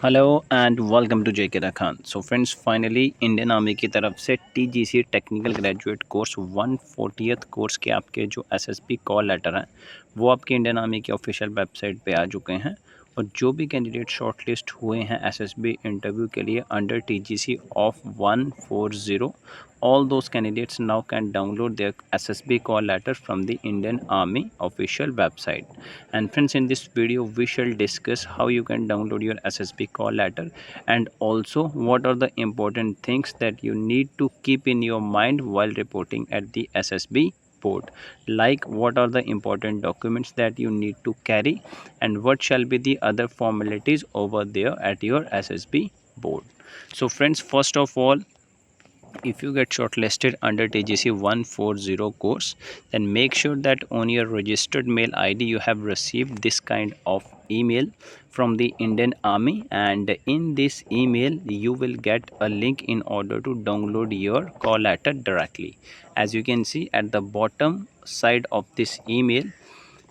Hello and welcome to जे के Khan. So friends, finally Indian army की तरफ से TGC technical graduate course 140th course के आपके जो एसएसबी कॉल लेटर हैं वो आपके इंडियन आर्मी की ऑफिशियल वेबसाइट पे आ चुके हैं। और जो भी कैंडिडेट शॉर्टलिस्ट हुए हैं एसएसबी इंटरव्यू के लिए under TGC of 140, all those candidates now can download their SSB call letter from the Indian Army official website. And friends, in this video we shall discuss how you can download your SSB call letter, and also what are the important things that you need to keep in your mind while reporting at the SSB board, like what are the important documents that you need to carry and what shall be the other formalities over there at your SSB board. So friends, first of all, if you get shortlisted under TGC 140 course, then make sure that on your registered mail ID you have received this kind of email from the Indian Army, and in this email you will get a link in order to download your call letter directly. As you can see at the bottom side of this email,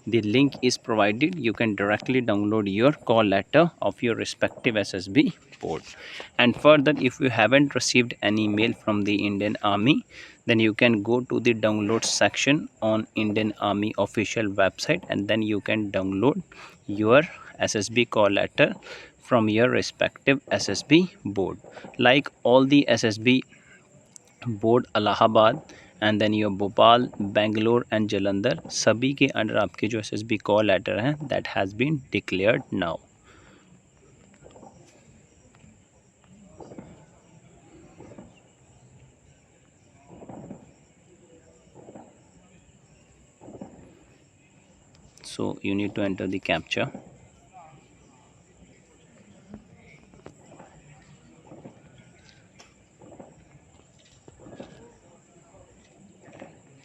the link is provided. You can directly download your call letter of your respective SSB board. And further, if you haven't received any mail from the Indian Army, then you can go to the download section on Indian Army official website, and then you can download your SSB call letter from your respective SSB board. Like all the SSB board Allahabad and then your Bhopal, Bangalore and Jalandhar, सभी के under आपके जो SSB call letter हैं that has been declared now. So you need to enter the captcha.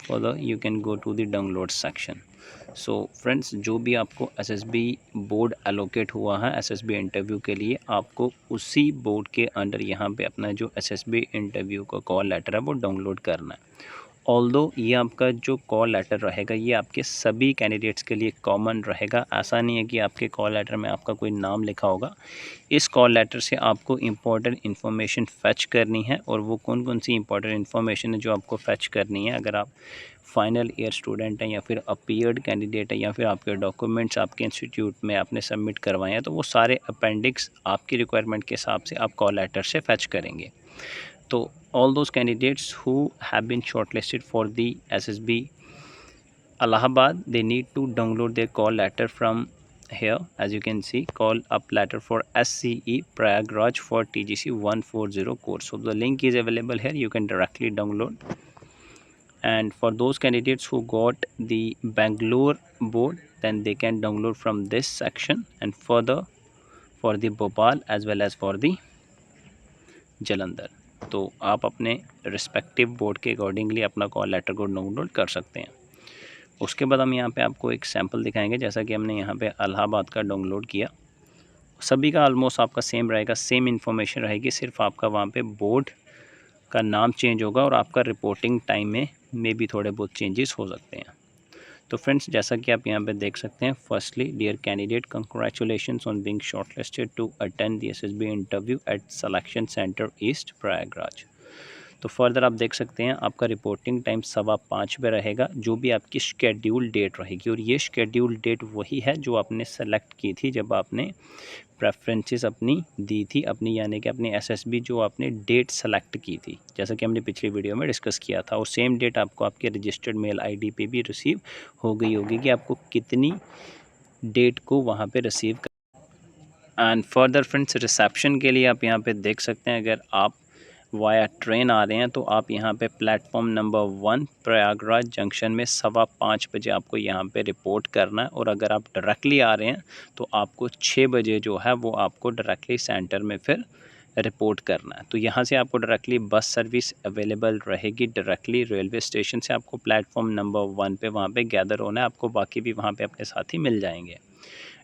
Further you can go to the download section. So friends, जो भी आपको SSB board allocate हुआ है एसएसबी इंटरव्यू के लिए, आपको उसी बोर्ड के अंडर यहाँ पे अपना जो एसएसबी इंटरव्यू का कॉल लेटर है वो डाउनलोड करना है। ऑल्दो ये आपका जो कॉल लेटर रहेगा ये आपके सभी कैंडिडेट्स के लिए कॉमन रहेगा। ऐसा नहीं है कि आपके कॉल लेटर में आपका कोई नाम लिखा होगा। इस कॉल लेटर से आपको इम्पोर्टेंट इन्फॉर्मेशन फ़ेच करनी है, और वो कौन कौन सी इंपॉर्टेंट इन्फॉर्मेशन है जो आपको फ़ेच करनी है। अगर आप फाइनल ईयर स्टूडेंट हैं या फिर अपीयर्ड कैंडिडेट है या फिर आपके डॉक्यूमेंट्स आपके इंस्टीट्यूट में आपने सबमिट करवाए हैं, तो वो सारे अपेंडिक्स आपकी रिक्वायरमेंट के हिसाब से आप कॉल लेटर से फ़ेच करेंगे। तो all those candidates who have been shortlisted for the SSB Allahabad, they need to download their call letter from here. As you can see, call up letter for SCE Prayagraj for TGC 140 course. So the link is available here, you can directly download. And for those candidates who got the Bangalore board, then they can download from this section, and further for the Bhopal as well as for the Jalandhar. तो आप अपने respective board के accordingly अपना call letter को download कर सकते हैं। उसके बाद हम यहाँ पे आपको एक सैम्पल दिखाएंगे। जैसा कि हमने यहाँ पे इलाहाबाद का डाउनलोड किया, सभी का ऑलमोस्ट आपका सेम रहेगा, सेम इन्फॉर्मेशन रहेगी, सिर्फ आपका वहाँ पे बोर्ड का नाम चेंज होगा और आपका रिपोर्टिंग टाइम में भी थोड़े बहुत चेंजेस हो सकते हैं। तो फ्रेंड्स, जैसा कि आप यहाँ पे देख सकते हैं, firstly dear candidate, congratulations on being shortlisted to attend the SSB interview at selection centre east Prayagraj. तो फर्दर आप देख सकते हैं आपका रिपोर्टिंग टाइम 5:15 पे रहेगा, जो भी आपकी शेड्यूल डेट रहेगी। और ये शेड्यूल डेट वही है जो आपने सेलेक्ट की थी जब आपने प्रेफरेंसेस अपनी दी थी अपनी, यानी कि अपनी एसएसबी जो आपने डेट सेलेक्ट की थी, जैसा कि हमने पिछली वीडियो में डिस्कस किया था। और सेम डेट आपको आपके रजिस्टर्ड मेल आईडी पे भी रिसीव हो गई होगी कि आपको कितनी डेट को वहाँ पे रिसीव कर। एंड फर्दर फ्रेंड्स, रिसेप्शन के लिए आप यहाँ पे देख सकते हैं, अगर आप वाया ट्रेन आ रहे हैं तो आप यहाँ पे प्लेटफॉर्म नंबर 1 प्रयागराज जंक्शन में 5:15 बजे आपको यहाँ पे रिपोर्ट करना है। और अगर आप डायरेक्टली आ रहे हैं तो आपको 6 बजे जो है वो आपको डायरेक्टली सेंटर में फिर रिपोर्ट करना है। तो यहाँ से आपको डायरेक्टली बस सर्विस अवेलेबल रहेगी, डायरेक्टली रेलवे स्टेशन से आपको प्लेटफॉर्म नंबर 1 पे वहाँ पे गैदर होना है। आपको बाकी भी वहाँ पे अपने साथी मिल जाएंगे।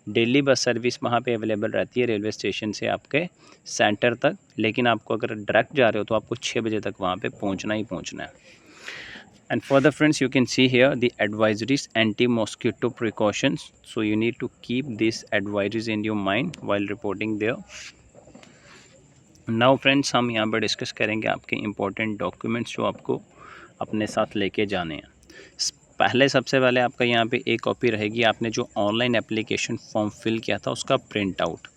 डेली बस सर्विस वहाँ पे अवेलेबल रहती है रेलवे स्टेशन से आपके सेंटर तक, लेकिन आपको अगर डायरेक्ट जा रहे हो तो आपको 6 बजे तक वहाँ पे पहुँचना ही पहुँचना है। And further friends, you can see here the advisories, anti-mosquito precautions. So you need to keep these advisories in your mind while reporting there. Now friends, हम यहाँ पर डिस्कस करेंगे आपके इम्पोर्टेंट डॉक्यूमेंट्स जो आपको अपने साथ लेके जाने हैं। सबसे पहले आपका यहाँ पे एक कॉपी रहेगी, आपने जो ऑनलाइन एप्लीकेशन फॉर्म फिल किया था उसका प्रिंट आउट,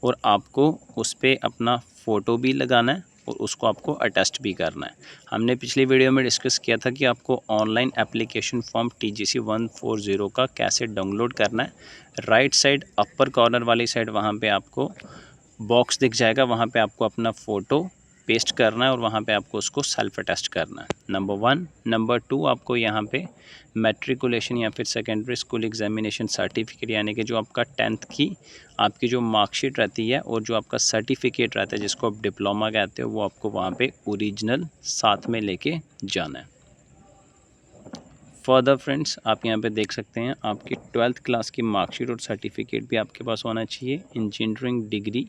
और आपको उस पर अपना फ़ोटो भी लगाना है और उसको आपको अटेस्ट भी करना है। हमने पिछली वीडियो में डिस्कस किया था कि आपको ऑनलाइन एप्लीकेशन फॉर्म TGC 140 का कैसे डाउनलोड करना है। राइट साइड अपर कॉर्नर वाली साइड वहाँ पे आपको बॉक्स दिख जाएगा, वहाँ पे आपको अपना फ़ोटो पेस्ट करना है और वहाँ पे आपको उसको सेल्फ अटेस्ट करना है। नंबर 1। नंबर 2, आपको यहाँ पे मैट्रिकुलेशन या फिर सेकेंडरी स्कूल एग्जामिनेशन सर्टिफिकेट, यानी कि जो आपका 10th की आपकी जो मार्कशीट रहती है और जो आपका सर्टिफिकेट रहता है जिसको आप डिप्लोमा कहते हो, वो आपको वहाँ पे ओरिजिनल साथ में लेके जाना है। फर्दर फ्रेंड्स, आप यहाँ पे देख सकते हैं आपकी 12th क्लास की मार्कशीट और सर्टिफिकेट भी आपके पास होना चाहिए। इंजीनियरिंग डिग्री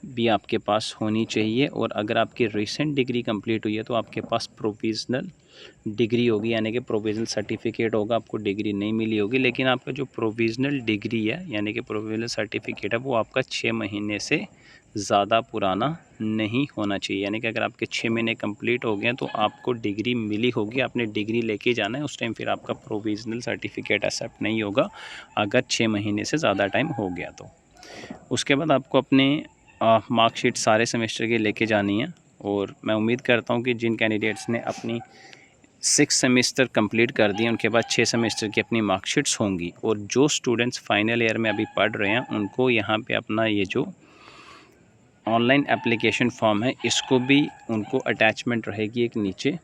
भी आपके पास होनी चाहिए, और अगर आपकी रिसेंट डिग्री कंप्लीट हुई है तो आपके पास प्रोविज़नल डिग्री होगी, यानी कि प्रोविज़नल सर्टिफिकेट होगा। आपको डिग्री नहीं मिली होगी, लेकिन आपका जो प्रोविज़नल डिग्री है यानी कि प्रोविज़नल सर्टिफिकेट है वो आपका 6 महीने से ज़्यादा पुराना नहीं होना चाहिए। यानी कि अगर आपके 6 महीने कंप्लीट हो गए हैं तो आपको डिग्री मिली होगी, आपने डिग्री लेके जाना है, उस टाइम फिर आपका प्रोविज़नल सर्टिफिकेट एक्सेप्ट नहीं होगा अगर 6 महीने से ज़्यादा टाइम हो गया तो। उसके बाद आपको अपने मार्कशीट सारे सेमेस्टर की लेके जानी है, और मैं उम्मीद करता हूँ कि जिन कैंडिडेट्स ने अपनी 6 सेमेस्टर कंप्लीट कर दिए उनके बाद 6 सेमेस्टर की अपनी मार्कशीट्स होंगी, और जो स्टूडेंट्स फाइनल ईयर में अभी पढ़ रहे हैं उनको यहाँ पे अपना ये जो ऑनलाइन एप्लीकेशन फॉर्म है इसको भी उनको अटैचमेंट रहेगी एक नीचे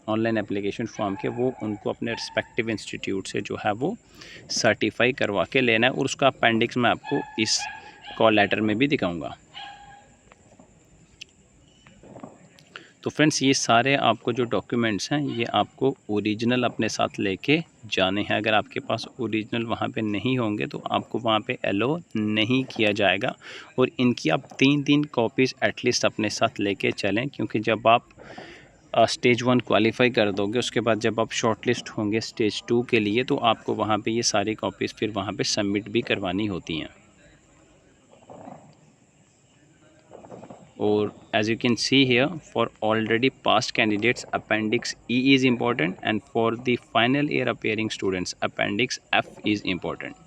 ऑनलाइन एप्लीकेशन फॉर्म के, वो उनको अपने रिस्पेक्टिव इंस्टीट्यूट से जो है वो सर्टिफाई करवा के लेना है, और उसका अपेंडिक्स मैं आपको इस कॉल लेटर में भी दिखाऊंगा। तो फ्रेंड्स, ये सारे आपको जो डॉक्यूमेंट्स हैं ये आपको ओरिजिनल अपने साथ लेके जाने हैं। अगर आपके पास ओरिजिनल वहाँ पे नहीं होंगे तो आपको वहाँ पे अलो नहीं किया जाएगा, और इनकी आप 3 कॉपीज़ एटलीस्ट अपने साथ लेके चलें, क्योंकि जब आप स्टेज 1 क्वालिफाई कर दोगे उसके बाद जब आप शॉर्ट लिस्ट होंगे स्टेज 2 के लिए तो आपको वहाँ पे ये सारी कॉपीज़ फिर वहाँ पे सबमिट भी करवानी होती हैं। Or as you can see here, for already past candidates appendix E is important, and for the final year appearing students appendix F is important.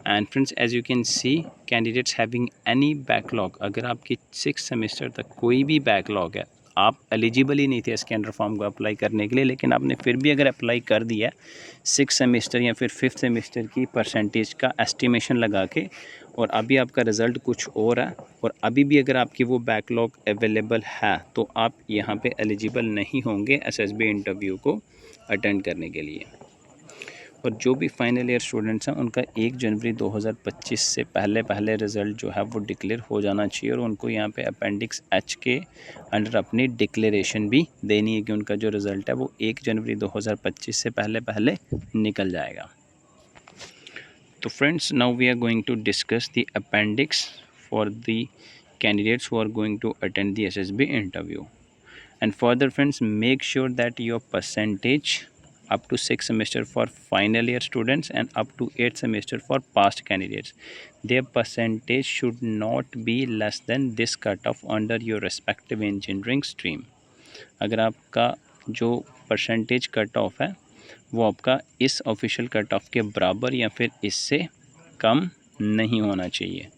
And friends, as you can see, candidates having any backlog, अगर आपकी 6 semester तक कोई भी backlog है, आप eligible ही नहीं थे scanner form को अप्लाई करने के लिए, लेकिन आपने फिर भी अगर अप्लाई कर दिया 6 सेमेस्टर या फिर 5th सेमेस्टर की परसेंटेज का एस्टिमेशन लगा के, और अभी आपका रिज़ल्ट कुछ और है, और अभी भी अगर आपकी वो बैकलॉग अवेलेबल है तो आप यहाँ पे एलिजिबल नहीं होंगे SSB इंटरव्यू को अटेंड करने के लिए। और जो भी फाइनल ईयर स्टूडेंट्स हैं उनका 1 जनवरी 2025 से पहले रिज़ल्ट जो है वो डिक्लेयर हो जाना चाहिए, और उनको यहाँ पे अपेंडिक्स H के अंडर अपनी डिक्लेरेशन भी देनी है कि उनका जो रिज़ल्ट है वो 1 जनवरी 2025 से पहले निकल जाएगा। तो friends, now we are going to discuss the appendix for the candidates who are going to attend the SSB interview. And further friends, make sure that your percentage up to 6 semester for final year students and up to 8 semester for past candidates, their percentage should not be less than this cutoff under your respective engineering stream. अगर आपका जो percentage cut off है वो आपका इस official cut off के बराबर या फिर इससे कम नहीं होना चाहिए।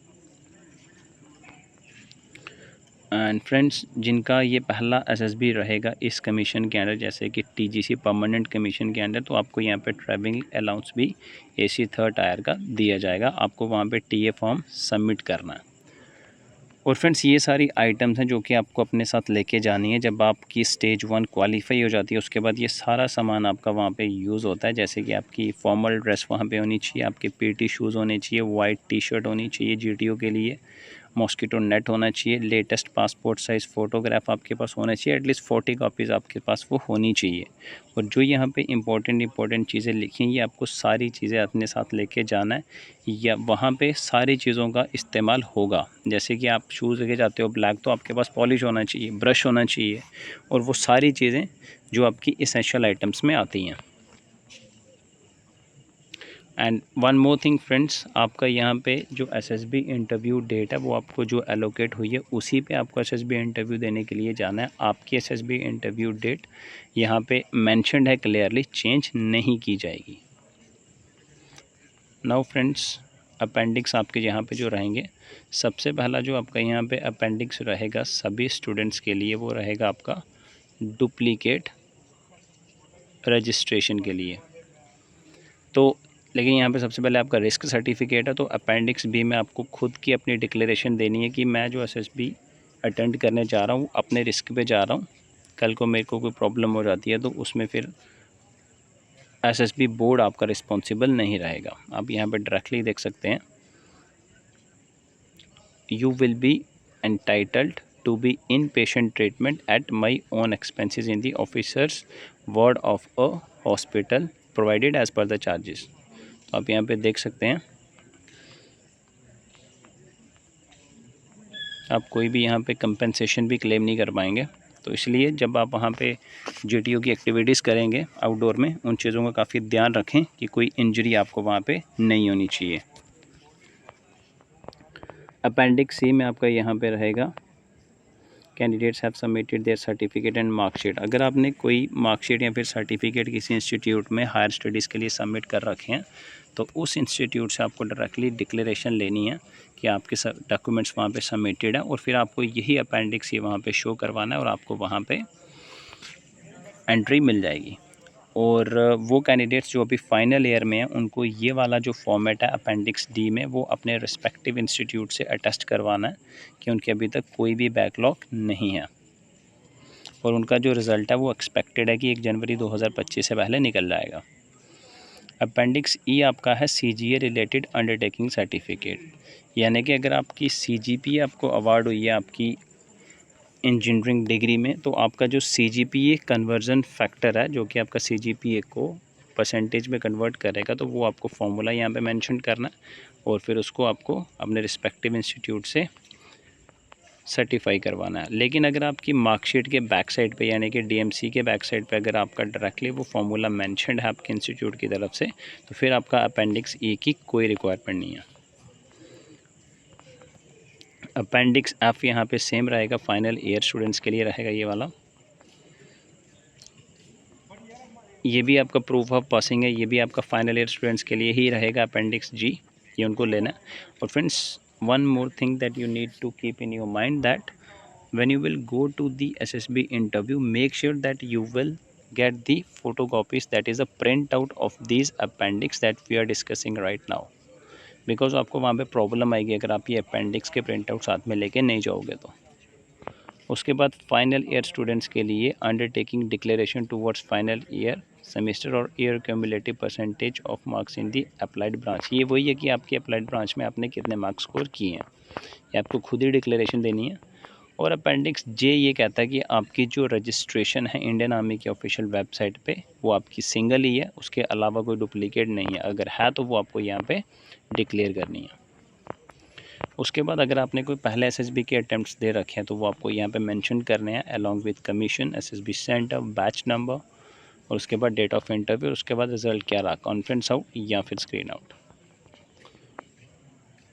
एंड फ्रेंड्स, जिनका ये पहला SSB रहेगा इस कमीशन के अंडर, जैसे कि TGC परमानेंट कमीशन के अंडर, तो आपको यहाँ पे ट्रैवलिंग अलाउंस भी AC 3rd टायर का दिया जाएगा। आपको वहाँ पे TA फॉर्म सबमिट करना है। और फ्रेंड्स, ये सारी आइटम्स हैं जो कि आपको अपने साथ लेके जानी है। जब आपकी स्टेज 1 क्वालिफाई हो जाती है उसके बाद ये सारा सामान आपका वहाँ पे यूज़ होता है, जैसे कि आपकी फॉर्मल ड्रेस वहाँ पे होनी चाहिए, आपके PT शूज़ होने चाहिए, वाइट T-शर्ट होनी चाहिए GTO के लिए, मॉस्किटो नेट होना चाहिए, लेटेस्ट पासपोर्ट साइज़ फ़ोटोग्राफ आपके पास होना चाहिए, एटलीस्ट 40 कॉपीज़ आपके पास वो होनी चाहिए। और जो यहाँ पे इंपॉर्टेंट चीज़ें लिखी हैं ये आपको सारी चीज़ें अपने साथ लेके जाना है, या वहाँ पे सारी चीज़ों का इस्तेमाल होगा। जैसे कि आप शूज़ लेके जाते हो ब्लैक, तो आपके पास पॉलिश होना चाहिए, ब्रश होना चाहिए, और वो सारी चीज़ें जो आपकी एसेंशियल आइटम्स में आती हैं। And one more thing friends, आपका यहाँ पे जो एसएसबी इंटरव्यू डेट है वो आपको जो एलोकेट हुई है उसी पे आपको एसएसबी इंटरव्यू देने के लिए जाना है। आपकी एसएसबी इंटरव्यू डेट यहाँ पे मेंशन्ड है क्लियरली, चेंज नहीं की जाएगी। नाउ फ्रेंड्स, अपेंडिक्स आपके यहाँ पे जो रहेंगे, सबसे पहला जो आपका यहाँ पे अपेंडिक्स रहेगा सभी स्टूडेंट्स के लिए, वो रहेगा आपका डुप्लीकेट रजिस्ट्रेशन के लिए। तो लेकिन यहाँ पे सबसे पहले आपका रिस्क सर्टिफिकेट है, तो अपेंडिक्स बी में आपको खुद की अपनी डिक्लेरेशन देनी है कि मैं जो एसएसबी अटेंड करने जा रहा हूँ अपने रिस्क पे जा रहा हूँ, कल को मेरे को कोई प्रॉब्लम हो जाती है तो उसमें फिर एसएसबी बोर्ड आपका रिस्पॉन्सिबल नहीं रहेगा। आप यहाँ पे डायरेक्टली देख सकते हैं, you will be entitled to be inpatient treatment at my own expenses in the officers ward of a hospital provided as per the charges. तो आप यहाँ पे देख सकते हैं, आप कोई भी यहाँ पे कंपनसेशन भी क्लेम नहीं कर पाएंगे। तो इसलिए जब आप वहाँ पे जीटीओ की एक्टिविटीज़ करेंगे आउटडोर में, उन चीज़ों का काफ़ी ध्यान रखें कि कोई इंजरी आपको वहाँ पे नहीं होनी चाहिए। अपेंडिक्स सी में आपका यहाँ पे रहेगा, candidates have submitted there certificate and marksheet. अगर आपने कोई मार्कशीट या फिर सर्टिफिकेट किसी इंस्टीट्यूट में हायर स्टडीज़ के लिए सबमिट कर रखे हैं तो उस इंस्टीट्यूट से आपको डायरेक्टली डिक्लेरेशन लेनी है कि आपके डॉक्यूमेंट्स वहाँ पे सबमिटेड है, और फिर आपको यही अपेंडिक्स ये वहाँ पे शो करवाना है और आपको वहाँ पे एंट्री मिल जाएगी। और वो कैंडिडेट्स जो अभी फाइनल ईयर में हैं उनको ये वाला जो फॉर्मेट है अपेंडिक्स डी में वो अपने रिस्पेक्टिव इंस्टीट्यूट से अटेस्ट करवाना है कि उनके अभी तक कोई भी बैकलॉग नहीं है, और उनका जो रिज़ल्ट है वो एक्सपेक्टेड है कि 1 जनवरी 2025 से पहले निकल जाएगा। अपेंडिक्स ई आपका है सीजीए रिलेटेड अंडरटेकिंग सर्टिफिकेट, यानी कि अगर आपकी सीजीपीए आपको अवार्ड हुई है आपकी इंजीनियरिंग डिग्री में, तो आपका जो सीजीपीए कन्वर्जन फैक्टर है जो कि आपका सीजीपीए को परसेंटेज में कन्वर्ट करेगा, तो वो आपको फॉर्मूला यहाँ पे मेंशन करना है और फिर उसको आपको अपने रिस्पेक्टिव इंस्टीट्यूट से सर्टिफाई करवाना है। लेकिन अगर आपकी मार्कशीट के बैक साइड पे यानी कि डीएमसी के बैक साइड पे अगर आपका डायरेक्टली वो फॉर्मूला मेंशन्ड है आपके इंस्टीट्यूट की तरफ से, तो फिर आपका अपेंडिक्स ई की कोई रिक्वायरमेंट नहीं है। अपेंडिक्स एफ यहाँ पे सेम रहेगा, फाइनल ईयर स्टूडेंट्स के लिए रहेगा ये वाला। ये भी आपका प्रूफ ऑफ पासिंग है, ये भी आपका फाइनल ईयर स्टूडेंट्स के लिए ही रहेगा अपेंडिक्स जी, ये उनको लेना है। और friends, one more thing that you need to keep in your mind that when you will go to the SSB interview, make sure that you will get the photocopies, that is a printout of these appendix that we are discussing right now, because आपको वहाँ पे problem आएगी अगर आप ये appendix के print out साथ में लेके नहीं जाओगे तो। उसके बाद फाइनल ईयर स्टूडेंट्स के लिए undertaking declaration towards final year semester और year cumulative percentage of marks in the applied branch. ये वही है कि आपकी अप्लाइड ब्रांच में आपने कितने मार्क्स स्कोर किए हैं, ये आपको खुद ही डिक्लेरेशन देनी है। और अपेंडिक्स जे ये कहता है कि आपकी जो रजिस्ट्रेशन है इंडियन आर्मी की ऑफिशियल वेबसाइट पे वो आपकी सिंगल ही है, उसके अलावा कोई डुप्लीकेट नहीं है, अगर है तो वो आपको यहाँ पे डिक्लेयर करनी है। उसके बाद अगर आपने कोई पहले एसएसबी के अटैम्प्ट्स दे रखे हैं तो वो आपको यहाँ पे मेंशन करने हैं along with commission, SSB centre, batch number, और उसके बाद डेट ऑफ इंटरव्यू, उसके बाद रिजल्ट क्या रहा, कॉन्फ्रेंस आउट या फिर स्क्रीन आउट।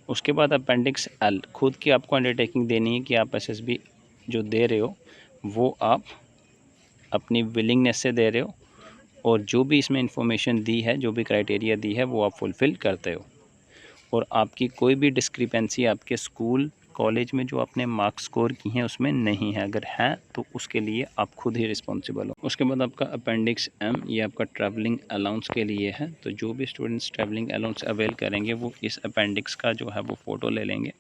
उसके बाद अपेंडिक्स एल, खुद की आपको अंडरटेकिंग देनी है कि आप एसएसबी जो दे रहे हो वो आप अपनी विलिंगनेस से दे रहे हो, और जो भी इसमें इंफॉर्मेशन दी है, जो भी क्राइटेरिया दी है वो आप फुलफ़िल करते हो, और आपकी कोई भी डिस्क्रिपेंसी आपके स्कूल कॉलेज में जो आपने मार्क्स स्कोर की हैं उसमें नहीं है, अगर है तो उसके लिए आप खुद ही रिस्पॉन्सिबल हो। उसके बाद आपका अपेंडिक्स एम, ये आपका ट्रैवलिंग अलाउंस के लिए है, तो जो भी स्टूडेंट्स ट्रैवलिंग अलाउंस अवेल करेंगे वो इस अपेंडिक्स का जो है वो फ़ोटो ले लेंगे।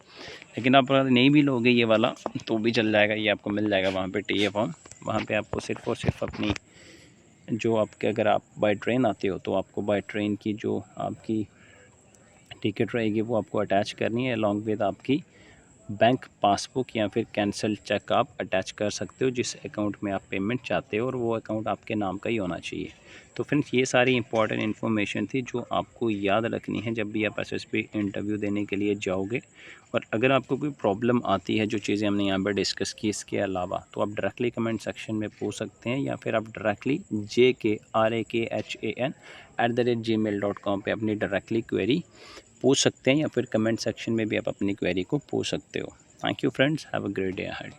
लेकिन आप अगर नहीं भी लोगे ये वाला तो भी चल जाएगा, ये आपको मिल जाएगा वहाँ पर टीए फॉर्म। वहाँ पर आपको सिर्फ और सिर्फ अपनी जो आपके, अगर आप बाई ट्रेन आते हो तो आपको बाई ट्रेन की जो आपकी टिकट रहेगी वो आपको अटैच करनी है अलॉन्ग विद आपकी बैंक पासबुक या फिर कैंसल चेक आप अटैच कर सकते हो जिस अकाउंट में आप पेमेंट चाहते हो, और वो अकाउंट आपके नाम का ही होना चाहिए। तो फ्रेंड्स ये सारी इंपॉर्टेंट इन्फॉर्मेशन थी जो आपको याद रखनी है जब भी आप एसएसबी इंटरव्यू देने के लिए जाओगे। और अगर आपको कोई प्रॉब्लम आती है जो चीज़ें हमने यहाँ पर डिस्कस की इसके अलावा, तो आप डायरेक्टली कमेंट सेक्शन में पूछ सकते हैं, या फिर आप डायरेक्टली JKRAKHAN@gmail.com पे अपनी डायरेक्टली क्वेरी पूछ सकते हैं, या फिर कमेंट सेक्शन में भी आप अपनी क्वेरी को पूछ सकते हो। Thank you friends, have a great day ahead.